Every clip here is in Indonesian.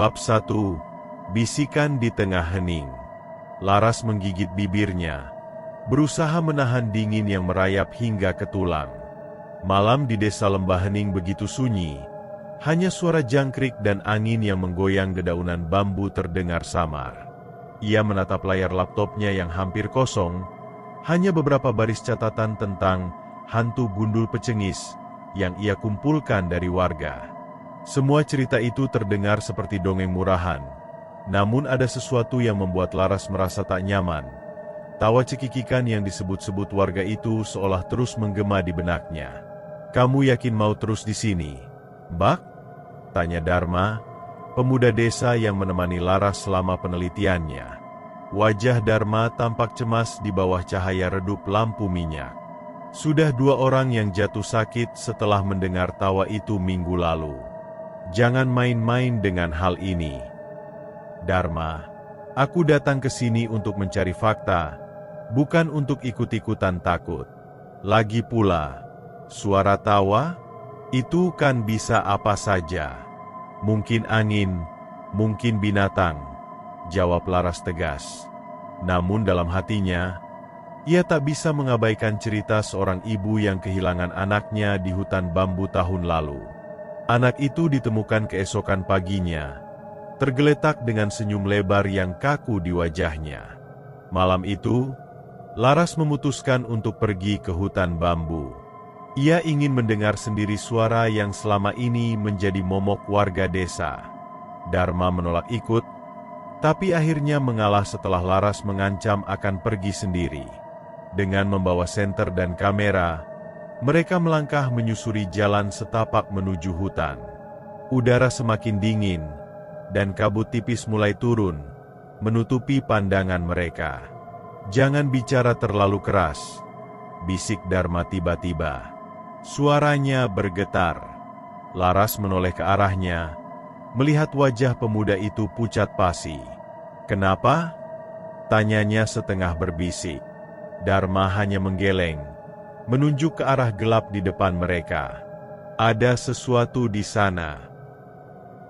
Bab 1. Bisikan di tengah hening. Laras menggigit bibirnya, berusaha menahan dingin yang merayap hingga ke tulang. Malam di desa Lembah Hening begitu sunyi, hanya suara jangkrik dan angin yang menggoyang dedaunan bambu terdengar samar. Ia menatap layar laptopnya yang hampir kosong, hanya beberapa baris catatan tentang hantu gundul pecengis yang ia kumpulkan dari warga. Semua cerita itu terdengar seperti dongeng murahan, namun ada sesuatu yang membuat Laras merasa tak nyaman. Tawa cekikikan yang disebut-sebut warga itu seolah terus menggema di benaknya. "Kamu yakin mau terus di sini, Mbak?" tanya Dharma, pemuda desa yang menemani Laras selama penelitiannya. Wajah Dharma tampak cemas di bawah cahaya redup lampu minyak. Sudah 2 orang yang jatuh sakit setelah mendengar tawa itu minggu lalu. Jangan main-main dengan hal ini, Dharma. Aku datang ke sini untuk mencari fakta, bukan untuk ikut-ikutan takut. Lagi pula, suara tawa itu kan bisa apa saja. Mungkin angin, mungkin binatang, jawab Laras tegas. Namun dalam hatinya, ia tak bisa mengabaikan cerita seorang ibu yang kehilangan anaknya di hutan bambu tahun lalu. Anak itu ditemukan keesokan paginya, tergeletak dengan senyum lebar yang kaku di wajahnya. Malam itu, Laras memutuskan untuk pergi ke hutan bambu. Ia ingin mendengar sendiri suara yang selama ini menjadi momok warga desa. Dharma menolak ikut, tapi akhirnya mengalah setelah Laras mengancam akan pergi sendiri. Dengan membawa senter dan kamera, mereka melangkah menyusuri jalan setapak menuju hutan. Udara semakin dingin, dan kabut tipis mulai turun, menutupi pandangan mereka. "Jangan bicara terlalu keras," bisik Dharma tiba-tiba. Suaranya bergetar. Laras menoleh ke arahnya, melihat wajah pemuda itu pucat pasi. "Kenapa?" tanyanya setengah berbisik. Dharma hanya menggeleng, menunjuk ke arah gelap di depan mereka. "Ada sesuatu di sana."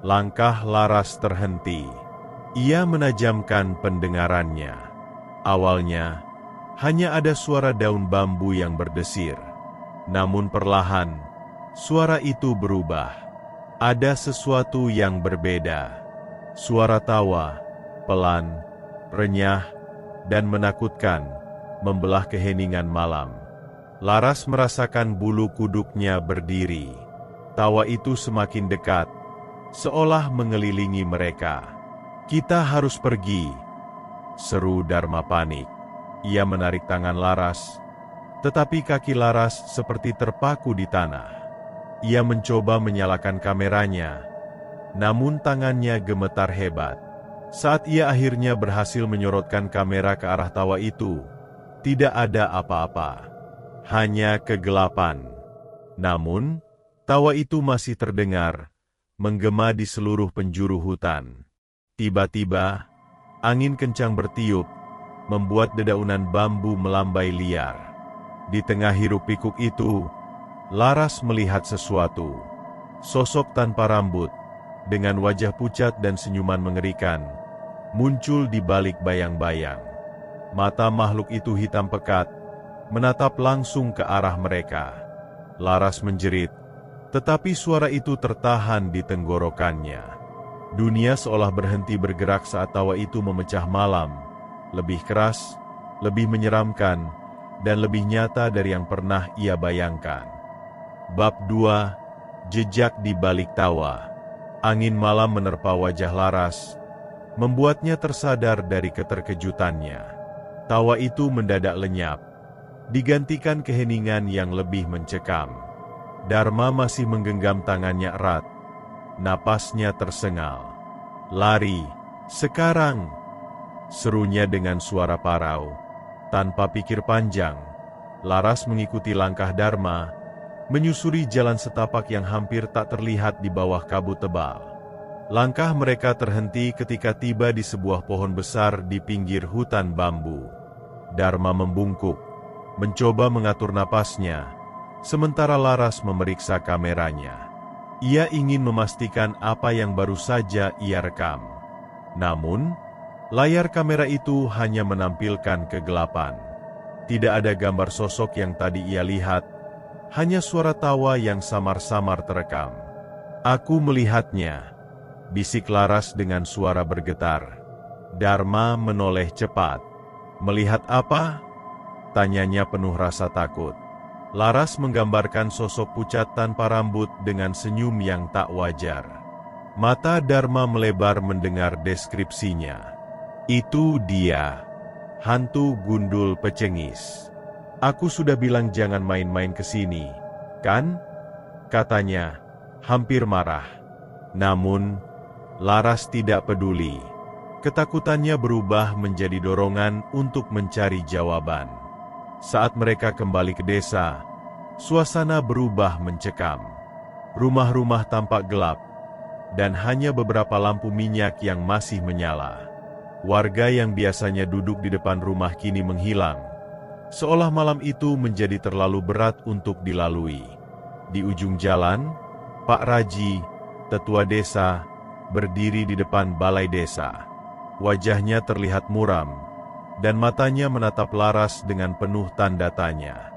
Langkah Laras terhenti. Ia menajamkan pendengarannya. Awalnya, hanya ada suara daun bambu yang berdesir. Namun perlahan, suara itu berubah. Ada sesuatu yang berbeda. Suara tawa, pelan, renyah, dan menakutkan, membelah keheningan malam. Laras merasakan bulu kuduknya berdiri. Tawa itu semakin dekat, seolah mengelilingi mereka. "Kita harus pergi," seru Dharma panik. Ia menarik tangan Laras, tetapi kaki Laras seperti terpaku di tanah. Ia mencoba menyalakan kameranya, namun tangannya gemetar hebat. Saat ia akhirnya berhasil menyorotkan kamera ke arah tawa itu, tidak ada apa-apa, hanya kegelapan. Namun, tawa itu masih terdengar, menggema di seluruh penjuru hutan. Tiba-tiba, angin kencang bertiup, membuat dedaunan bambu melambai liar. Di tengah hiruk-pikuk itu, Laras melihat sesuatu. Sosok tanpa rambut, dengan wajah pucat dan senyuman mengerikan, muncul di balik bayang-bayang. Mata makhluk itu hitam pekat, menatap langsung ke arah mereka. Laras menjerit, tetapi suara itu tertahan di tenggorokannya. Dunia seolah berhenti bergerak saat tawa itu memecah malam, lebih keras, lebih menyeramkan, dan lebih nyata dari yang pernah ia bayangkan. Bab 2. Jejak di balik tawa. Angin malam menerpa wajah Laras, membuatnya tersadar dari keterkejutannya. Tawa itu mendadak lenyap, digantikan keheningan yang lebih mencekam. Dharma masih menggenggam tangannya erat, napasnya tersengal. "Lari, sekarang!" serunya dengan suara parau. Tanpa pikir panjang, Laras mengikuti langkah Dharma, menyusuri jalan setapak yang hampir tak terlihat di bawah kabut tebal. Langkah mereka terhenti ketika tiba di sebuah pohon besar di pinggir hutan bambu. Dharma membungkuk, mencoba mengatur napasnya, sementara Laras memeriksa kameranya. Ia ingin memastikan apa yang baru saja ia rekam. Namun, layar kamera itu hanya menampilkan kegelapan. Tidak ada gambar sosok yang tadi ia lihat, hanya suara tawa yang samar-samar terekam. "Aku melihatnya," bisik Laras dengan suara bergetar. Dharma menoleh cepat. "Melihat apa?" tanyanya penuh rasa takut. Laras menggambarkan sosok pucat tanpa rambut dengan senyum yang tak wajar. Mata Dharma melebar mendengar deskripsinya. "Itu dia, hantu gundul pecengis. Aku sudah bilang jangan main-main ke sini, kan?" katanya, hampir marah. Namun, Laras tidak peduli. Ketakutannya berubah menjadi dorongan untuk mencari jawaban. Saat mereka kembali ke desa, suasana berubah mencekam. Rumah-rumah tampak gelap, dan hanya beberapa lampu minyak yang masih menyala. Warga yang biasanya duduk di depan rumah kini menghilang, seolah malam itu menjadi terlalu berat untuk dilalui. Di ujung jalan, Pak Raji, tetua desa, berdiri di depan balai desa. Wajahnya terlihat muram, dan matanya menatap Laras dengan penuh tanda tanya.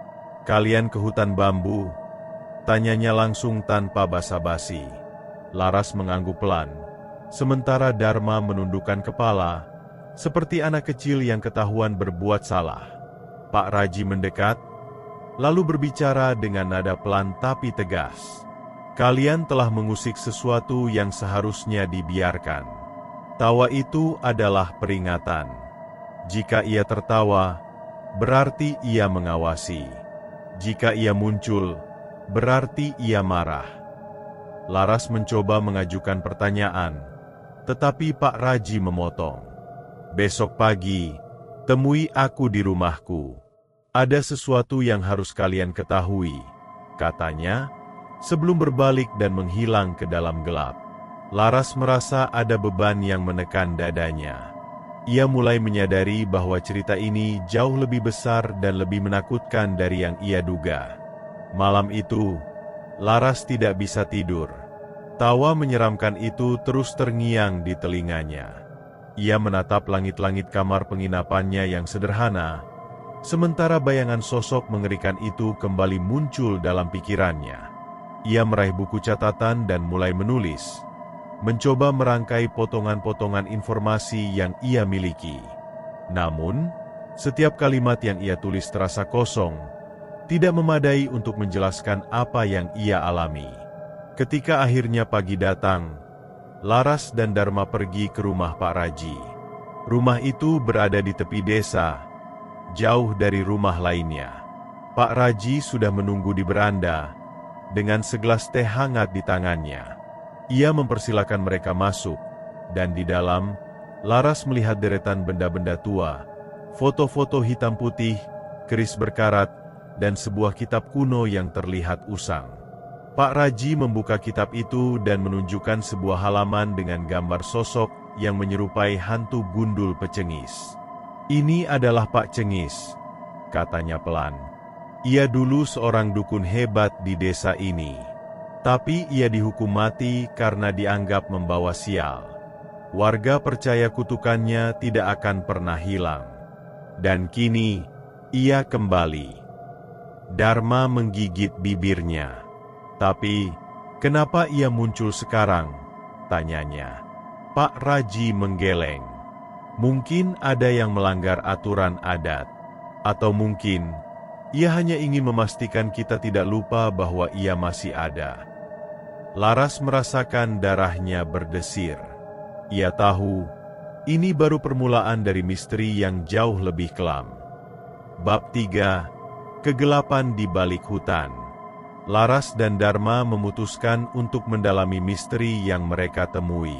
"Kalian ke hutan bambu?" tanyanya langsung tanpa basa-basi. Laras mengangguk pelan, sementara Dharma menundukkan kepala, seperti anak kecil yang ketahuan berbuat salah. Pak Raji mendekat, lalu berbicara dengan nada pelan tapi tegas. "Kalian telah mengusik sesuatu yang seharusnya dibiarkan." Tawa itu adalah peringatan. Jika ia tertawa, berarti ia mengawasi. Jika ia muncul, berarti ia marah. Laras mencoba mengajukan pertanyaan, tetapi Pak Raji memotong. "Besok pagi, temui aku di rumahku. Ada sesuatu yang harus kalian ketahui," katanya, sebelum berbalik dan menghilang ke dalam gelap. Laras merasa ada beban yang menekan dadanya. Ia mulai menyadari bahwa cerita ini jauh lebih besar dan lebih menakutkan dari yang ia duga. Malam itu, Laras tidak bisa tidur. Tawa menyeramkan itu terus terngiang di telinganya. Ia menatap langit-langit kamar penginapannya yang sederhana, sementara bayangan sosok mengerikan itu kembali muncul dalam pikirannya. Ia meraih buku catatan dan mulai menulis, mencoba merangkai potongan-potongan informasi yang ia miliki. Namun, setiap kalimat yang ia tulis terasa kosong, tidak memadai untuk menjelaskan apa yang ia alami. Ketika akhirnya pagi datang, Laras dan Dharma pergi ke rumah Pak Raji. Rumah itu berada di tepi desa, jauh dari rumah lainnya. Pak Raji sudah menunggu di beranda, dengan segelas teh hangat di tangannya. Ia mempersilakan mereka masuk, dan di dalam, Laras melihat deretan benda-benda tua, foto-foto hitam putih, keris berkarat, dan sebuah kitab kuno yang terlihat usang. Pak Raji membuka kitab itu dan menunjukkan sebuah halaman dengan gambar sosok yang menyerupai hantu gundul pecengis. "Ini adalah Pak Cengis," katanya pelan. "Ia dulu seorang dukun hebat di desa ini. Tapi ia dihukum mati karena dianggap membawa sial. Warga percaya kutukannya tidak akan pernah hilang. Dan kini, ia kembali." Dharma menggigit bibirnya. "Tapi, kenapa ia muncul sekarang?" tanyanya. Pak Raji menggeleng. "Mungkin ada yang melanggar aturan adat. Atau mungkin, ia hanya ingin memastikan kita tidak lupa bahwa ia masih ada." Laras merasakan darahnya berdesir. Ia tahu, ini baru permulaan dari misteri yang jauh lebih kelam. Bab 3, Kegelapan di Balik Hutan. Laras dan Dharma memutuskan untuk mendalami misteri yang mereka temui.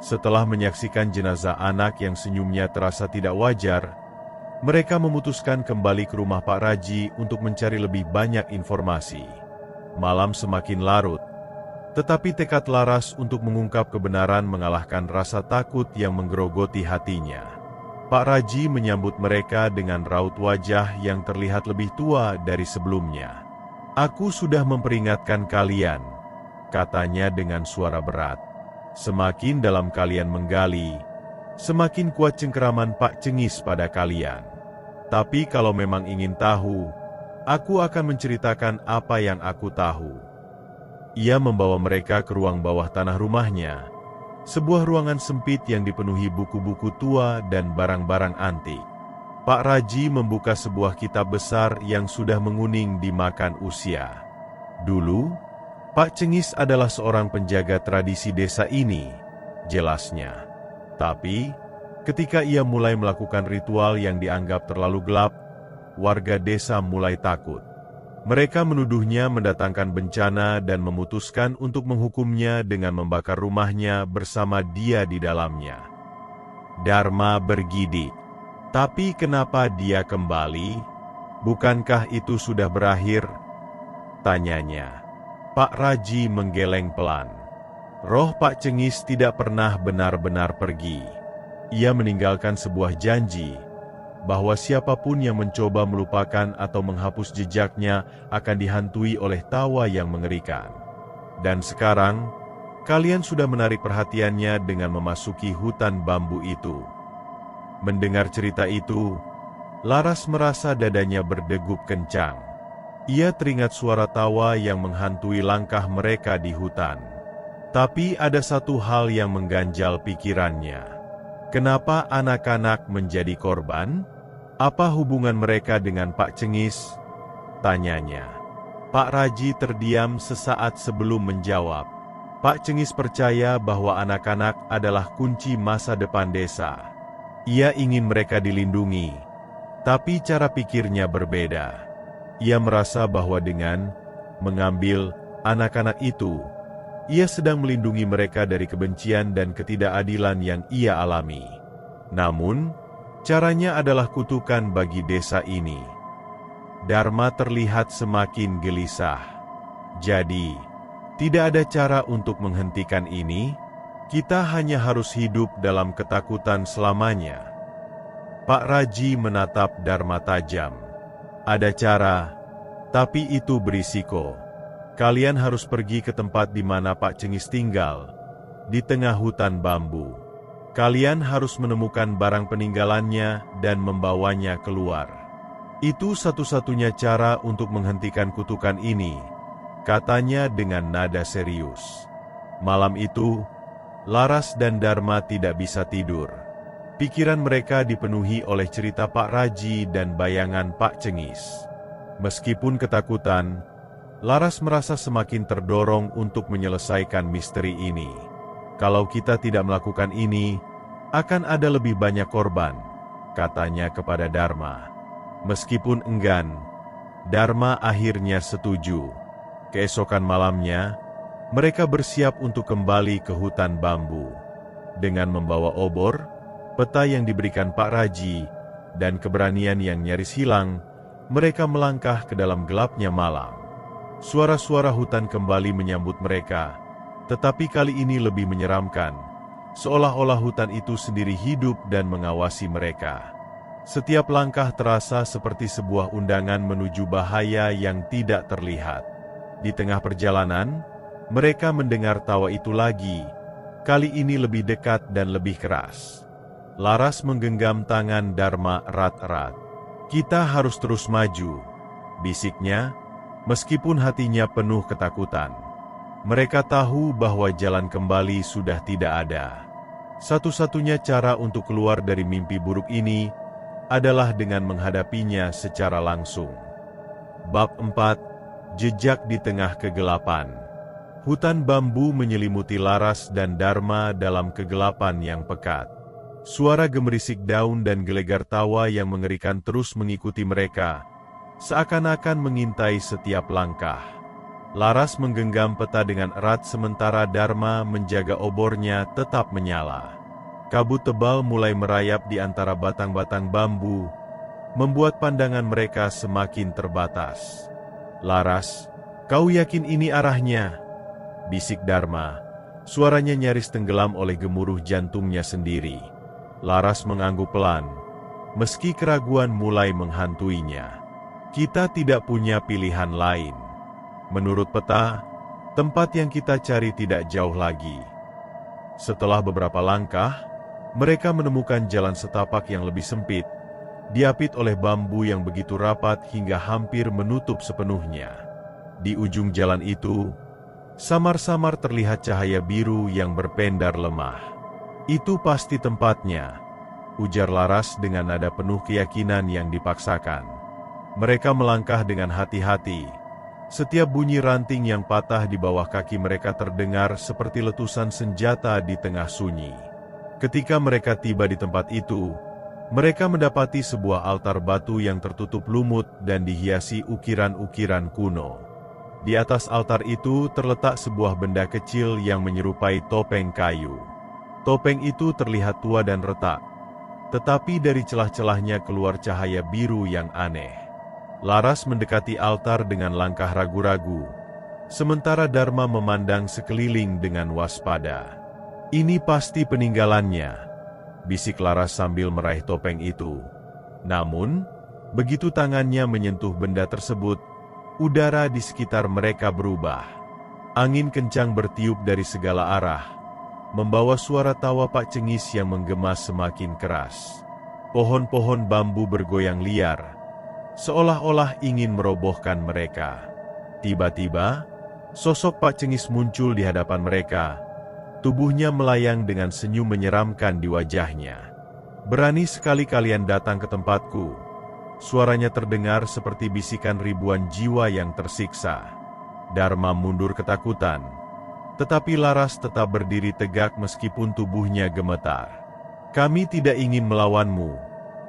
Setelah menyaksikan jenazah anak yang senyumnya terasa tidak wajar, mereka memutuskan kembali ke rumah Pak Raji untuk mencari lebih banyak informasi. Malam semakin larut, tetapi tekad Laras untuk mengungkap kebenaran mengalahkan rasa takut yang menggerogoti hatinya. Pak Raji menyambut mereka dengan raut wajah yang terlihat lebih tua dari sebelumnya. "Aku sudah memperingatkan kalian," katanya dengan suara berat. Semakin dalam kalian menggali, semakin kuat cengkeraman Pak Cengis pada kalian. Tapi kalau memang ingin tahu, aku akan menceritakan apa yang aku tahu. Ia membawa mereka ke ruang bawah tanah rumahnya, sebuah ruangan sempit yang dipenuhi buku-buku tua dan barang-barang antik. Pak Raji membuka sebuah kitab besar yang sudah menguning dimakan usia. Dulu, Pak Cengis adalah seorang penjaga tradisi desa ini, jelasnya. Tapi, ketika ia mulai melakukan ritual yang dianggap terlalu gelap, warga desa mulai takut. Mereka menuduhnya mendatangkan bencana dan memutuskan untuk menghukumnya dengan membakar rumahnya bersama dia di dalamnya. Dharma bergidik. Tapi kenapa dia kembali? Bukankah itu sudah berakhir? Tanyanya. Pak Raji menggeleng pelan. Roh Pak Cengis tidak pernah benar-benar pergi. Ia meninggalkan sebuah janji bahwa siapapun yang mencoba melupakan atau menghapus jejaknya akan dihantui oleh tawa yang mengerikan. Dan sekarang, kalian sudah menarik perhatiannya dengan memasuki hutan bambu itu. Mendengar cerita itu, Laras merasa dadanya berdegup kencang. Ia teringat suara tawa yang menghantui langkah mereka di hutan. Tapi ada satu hal yang mengganjal pikirannya. Kenapa anak-anak menjadi korban? Apa hubungan mereka dengan Pak Cengis? Tanyanya. Pak Raji terdiam sesaat sebelum menjawab. Pak Cengis percaya bahwa anak-anak adalah kunci masa depan desa. Ia ingin mereka dilindungi, tapi cara pikirnya berbeda. Ia merasa bahwa dengan mengambil anak-anak itu, ia sedang melindungi mereka dari kebencian dan ketidakadilan yang ia alami. Namun, caranya adalah kutukan bagi desa ini. Dharma terlihat semakin gelisah. Jadi, tidak ada cara untuk menghentikan ini. Kita hanya harus hidup dalam ketakutan selamanya. Pak Raji menatap Dharma tajam. Ada cara, tapi itu berisiko. Kalian harus pergi ke tempat di mana Pak Cengis tinggal, di tengah hutan bambu. Kalian harus menemukan barang peninggalannya dan membawanya keluar. Itu satu-satunya cara untuk menghentikan kutukan ini, katanya dengan nada serius. Malam itu, Laras dan Dharma tidak bisa tidur. Pikiran mereka dipenuhi oleh cerita Pak Raji dan bayangan Pak Cengis. Meskipun ketakutan, Laras merasa semakin terdorong untuk menyelesaikan misteri ini. Kalau kita tidak melakukan ini, akan ada lebih banyak korban, katanya kepada Dharma. Meskipun enggan, Dharma akhirnya setuju. Keesokan malamnya, mereka bersiap untuk kembali ke hutan bambu. Dengan membawa obor, peta yang diberikan Pak Raji, dan keberanian yang nyaris hilang, mereka melangkah ke dalam gelapnya malam. Suara-suara hutan kembali menyambut mereka, tetapi kali ini lebih menyeramkan, seolah-olah hutan itu sendiri hidup dan mengawasi mereka. Setiap langkah terasa seperti sebuah undangan menuju bahaya yang tidak terlihat. Di tengah perjalanan, mereka mendengar tawa itu lagi, kali ini lebih dekat dan lebih keras. Laras menggenggam tangan Dharma erat-erat. Kita harus terus maju, bisiknya, meskipun hatinya penuh ketakutan. Mereka tahu bahwa jalan kembali sudah tidak ada. Satu-satunya cara untuk keluar dari mimpi buruk ini adalah dengan menghadapinya secara langsung. Bab 4. Jejak di tengah kegelapan. Hutan bambu menyelimuti Laras dan Dharma dalam kegelapan yang pekat. Suara gemerisik daun dan gelegar tawa yang mengerikan terus mengikuti mereka, seakan-akan mengintai setiap langkah. Laras menggenggam peta dengan erat sementara Dharma menjaga obornya tetap menyala. Kabut tebal mulai merayap di antara batang-batang bambu, membuat pandangan mereka semakin terbatas. Laras, kau yakin ini arahnya? Bisik Dharma, suaranya nyaris tenggelam oleh gemuruh jantungnya sendiri. Laras mengangguk pelan, meski keraguan mulai menghantuinya. Kita tidak punya pilihan lain. Menurut peta, Tempat yang kita cari tidak jauh lagi. Setelah beberapa langkah, mereka menemukan jalan setapak yang lebih sempit, diapit oleh bambu yang begitu rapat hingga hampir menutup sepenuhnya. Di ujung jalan itu, samar-samar terlihat cahaya biru yang berpendar lemah. "Itu pasti tempatnya," ujar Laras dengan nada penuh keyakinan yang dipaksakan. Mereka melangkah dengan hati-hati. Setiap bunyi ranting yang patah di bawah kaki mereka terdengar seperti letusan senjata di tengah sunyi. Ketika mereka tiba di tempat itu, mereka mendapati sebuah altar batu yang tertutup lumut dan dihiasi ukiran-ukiran kuno. Di atas altar itu terletak sebuah benda kecil yang menyerupai topeng kayu. Topeng itu terlihat tua dan retak, tetapi dari celah-celahnya keluar cahaya biru yang aneh. Laras mendekati altar dengan langkah ragu-ragu, sementara Dharma memandang sekeliling dengan waspada. "Ini pasti peninggalannya," bisik Laras sambil meraih topeng itu. Namun, begitu tangannya menyentuh benda tersebut, udara di sekitar mereka berubah. Angin kencang bertiup dari segala arah, membawa suara tawa Pak Cengis yang menggema semakin keras. Pohon-pohon bambu bergoyang liar, seolah-olah ingin merobohkan mereka. Tiba-tiba, sosok Pak Cengis muncul di hadapan mereka. Tubuhnya melayang dengan senyum menyeramkan di wajahnya. "Berani sekali kalian datang ke tempatku," suaranya terdengar seperti bisikan ribuan jiwa yang tersiksa. Dharma mundur ketakutan, tetapi Laras tetap berdiri tegak meskipun tubuhnya gemetar. "Kami tidak ingin melawanmu,"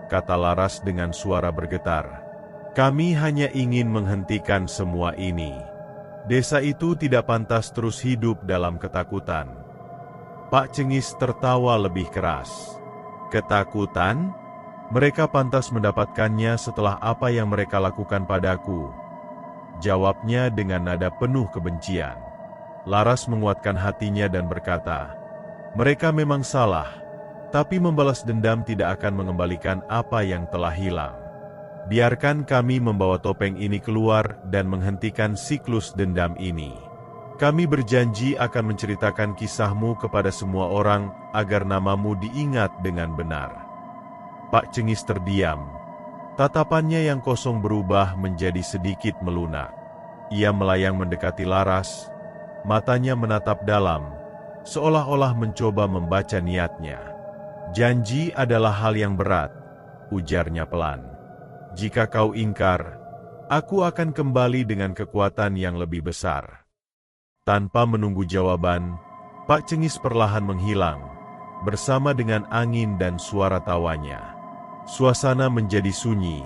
kata Laras dengan suara bergetar. "Kami hanya ingin menghentikan semua ini. Desa itu tidak pantas terus hidup dalam ketakutan." Pak Cengis tertawa lebih keras. "Ketakutan? Mereka pantas mendapatkannya setelah apa yang mereka lakukan padaku," jawabnya dengan nada penuh kebencian. Laras menguatkan hatinya dan berkata, "Mereka memang salah, tapi membalas dendam tidak akan mengembalikan apa yang telah hilang. Biarkan kami membawa topeng ini keluar dan menghentikan siklus dendam ini. Kami berjanji akan menceritakan kisahmu kepada semua orang agar namamu diingat dengan benar." Pak Cengis terdiam. Tatapannya yang kosong berubah menjadi sedikit melunak. Ia melayang mendekati Laras, matanya menatap dalam, seolah-olah mencoba membaca niatnya. "Janji adalah hal yang berat," ujarnya pelan. "Jika kau ingkar, aku akan kembali dengan kekuatan yang lebih besar." Tanpa menunggu jawaban, Pak Cengis perlahan menghilang, bersama dengan angin dan suara tawanya. Suasana menjadi sunyi,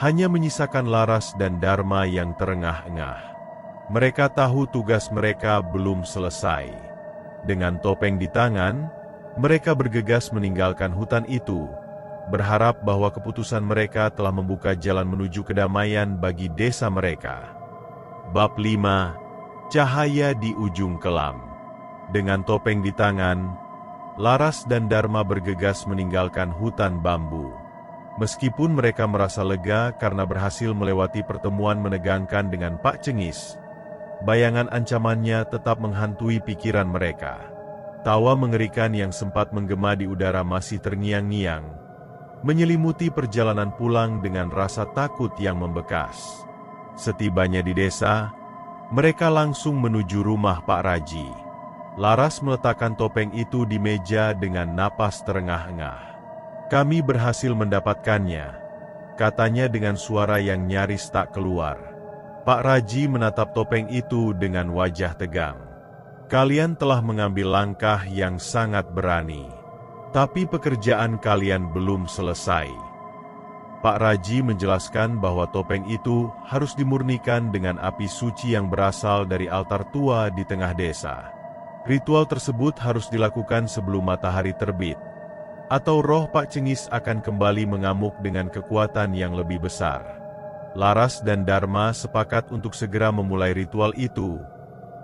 hanya menyisakan Laras dan Dharma yang terengah-engah. Mereka tahu tugas mereka belum selesai. Dengan topeng di tangan, mereka bergegas meninggalkan hutan itu, berharap bahwa keputusan mereka telah membuka jalan menuju kedamaian bagi desa mereka. Bab 5. Cahaya di ujung kelam. Dengan topeng di tangan, Laras dan Dharma bergegas meninggalkan hutan bambu. Meskipun mereka merasa lega karena berhasil melewati pertemuan menegangkan dengan Pak Cengis, bayangan ancamannya tetap menghantui pikiran mereka. Tawa mengerikan yang sempat menggema di udara masih terngiang-ngiang, menyelimuti perjalanan pulang dengan rasa takut yang membekas. Setibanya di desa, mereka langsung menuju rumah Pak Raji. Laras meletakkan topeng itu di meja dengan napas terengah-engah. "Kami berhasil mendapatkannya," katanya dengan suara yang nyaris tak keluar. Pak Raji menatap topeng itu dengan wajah tegang. "Kalian telah mengambil langkah yang sangat berani. Tapi pekerjaan kalian belum selesai." Pak Raji menjelaskan bahwa topeng itu harus dimurnikan dengan api suci yang berasal dari altar tua di tengah desa. Ritual tersebut harus dilakukan sebelum matahari terbit, atau roh Pak Cengis akan kembali mengamuk dengan kekuatan yang lebih besar. Laras dan Dharma sepakat untuk segera memulai ritual itu,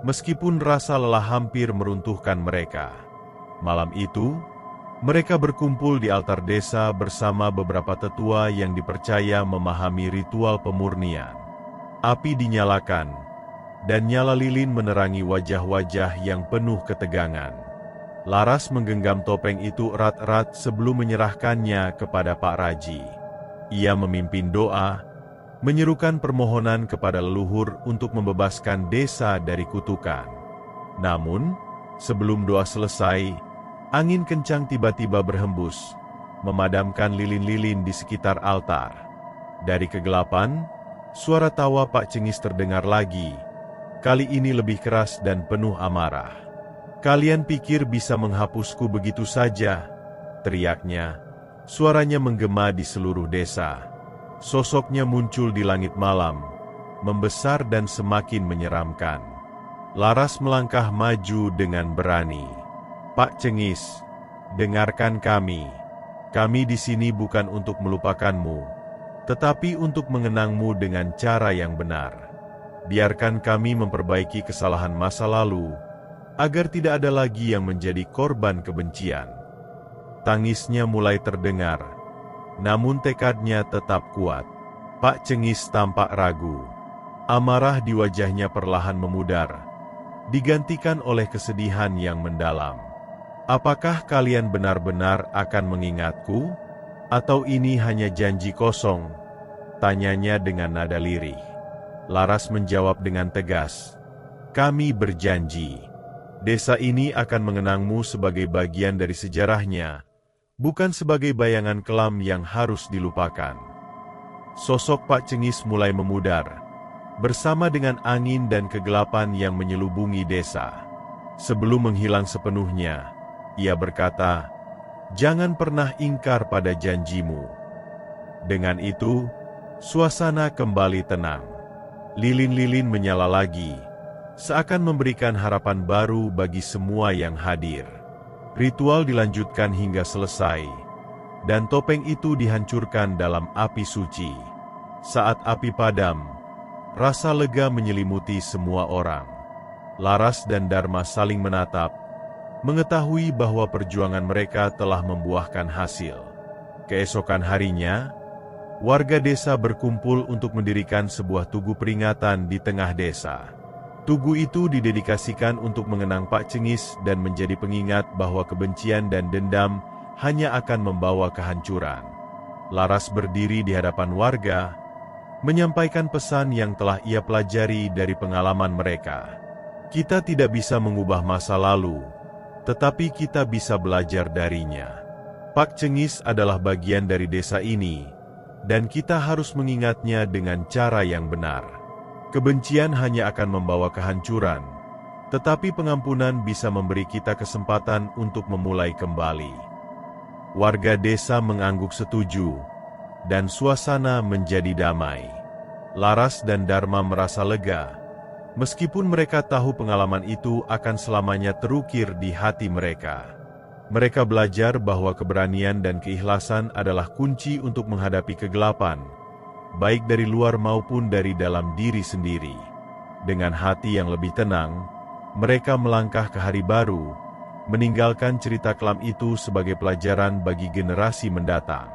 meskipun rasa lelah hampir meruntuhkan mereka. Malam itu, mereka berkumpul di altar desa bersama beberapa tetua yang dipercaya memahami ritual pemurnian. Api dinyalakan, dan nyala lilin menerangi wajah-wajah yang penuh ketegangan. Laras menggenggam topeng itu erat-erat sebelum menyerahkannya kepada Pak Raji. Ia memimpin doa, menyerukan permohonan kepada leluhur untuk membebaskan desa dari kutukan. Namun, sebelum doa selesai, angin kencang tiba-tiba berhembus, memadamkan lilin-lilin di sekitar altar. Dari kegelapan, suara tawa Pak Cengis terdengar lagi, kali ini lebih keras dan penuh amarah. "Kalian pikir bisa menghapusku begitu saja?" teriaknya. Suaranya menggema di seluruh desa. Sosoknya muncul di langit malam, membesar dan semakin menyeramkan. Laras melangkah maju dengan berani. "Pak Cengis, dengarkan kami. Kami di sini bukan untuk melupakanmu, tetapi untuk mengenangmu dengan cara yang benar. Biarkan kami memperbaiki kesalahan masa lalu, agar tidak ada lagi yang menjadi korban kebencian." Tangisnya mulai terdengar, namun tekadnya tetap kuat. Pak Cengis tampak ragu. Amarah di wajahnya perlahan memudar, digantikan oleh kesedihan yang mendalam. "Apakah kalian benar-benar akan mengingatku? Atau ini hanya janji kosong?" tanyanya dengan nada lirih. Laras menjawab dengan tegas, "Kami berjanji. Desa ini akan mengenangmu sebagai bagian dari sejarahnya, bukan sebagai bayangan kelam yang harus dilupakan." Sosok Pak Cengis mulai memudar, bersama dengan angin dan kegelapan yang menyelubungi desa. Sebelum menghilang sepenuhnya, ia berkata, "Jangan pernah ingkar pada janjimu." Dengan itu, suasana kembali tenang. Lilin-lilin menyala lagi, seakan memberikan harapan baru bagi semua yang hadir. Ritual dilanjutkan hingga selesai, dan topeng itu dihancurkan dalam api suci. Saat api padam, rasa lega menyelimuti semua orang. Laras dan Dharma saling menatap, mengetahui bahwa perjuangan mereka telah membuahkan hasil. Keesokan harinya, warga desa berkumpul untuk mendirikan sebuah tugu peringatan di tengah desa. Tugu itu didedikasikan untuk mengenang Pak Cengis dan menjadi pengingat bahwa kebencian dan dendam hanya akan membawa kehancuran. Laras berdiri di hadapan warga, menyampaikan pesan yang telah ia pelajari dari pengalaman mereka. Kita tidak bisa mengubah masa lalu, tetapi kita bisa belajar darinya. Pak Cengis adalah bagian dari desa ini, dan kita harus mengingatnya dengan cara yang benar. Kebencian hanya akan membawa kehancuran, tetapi pengampunan bisa memberi kita kesempatan untuk memulai kembali. Warga desa mengangguk setuju, dan suasana menjadi damai. Laras dan Dharma merasa lega, meskipun mereka tahu pengalaman itu akan selamanya terukir di hati mereka. Mereka belajar bahwa keberanian dan keikhlasan adalah kunci untuk menghadapi kegelapan, baik dari luar maupun dari dalam diri sendiri. Dengan hati yang lebih tenang, mereka melangkah ke hari baru, meninggalkan cerita kelam itu sebagai pelajaran bagi generasi mendatang.